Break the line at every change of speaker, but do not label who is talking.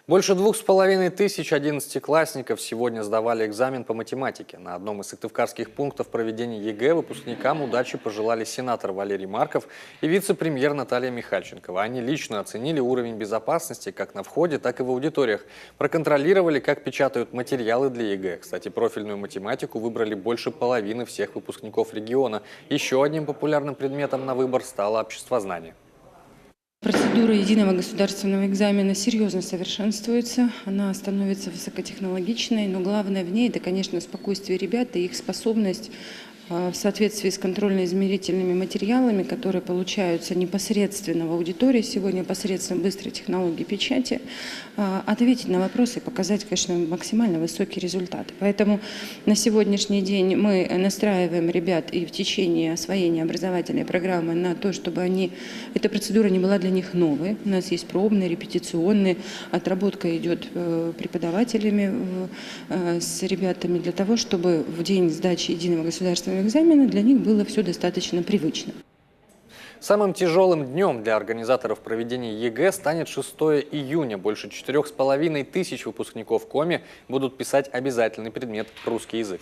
Больше 2500 одиннадцатиклассников сегодня сдавали экзамен по математике. На одном из сыктывкарских пунктов проведения ЕГЭ выпускникам удачи пожелали сенатор Валерий Марков и вице-премьер Наталья Михальченкова. Они лично оценили уровень безопасности как на входе, так и в аудиториях. Проконтролировали, как печатают материалы для ЕГЭ. Кстати, профильную математику выбрали больше половины всех выпускников региона. Еще одним популярным предметом на выбор стало обществознание.
Процедура единого государственного экзамена серьезно совершенствуется, она становится высокотехнологичной, но главное в ней – это, конечно, спокойствие ребят и их способность в соответствии с контрольно-измерительными материалами, которые получаются непосредственно в аудитории сегодня, посредством быстрой технологии печати, ответить на вопросы и показать, конечно, максимально высокий результат. Поэтому на сегодняшний день мы настраиваем ребят и в течение освоения образовательной программы на то, чтобы эта процедура не была для них новой. У нас есть пробные, репетиционные, отработка идет преподавателями с ребятами для того, чтобы в день сдачи единого государственного экзамена для них было все достаточно привычно.
Самым тяжелым днем для организаторов проведения ЕГЭ станет 6 июня. Больше 4500 выпускников КОМИ будут писать обязательный предмет «Русский язык».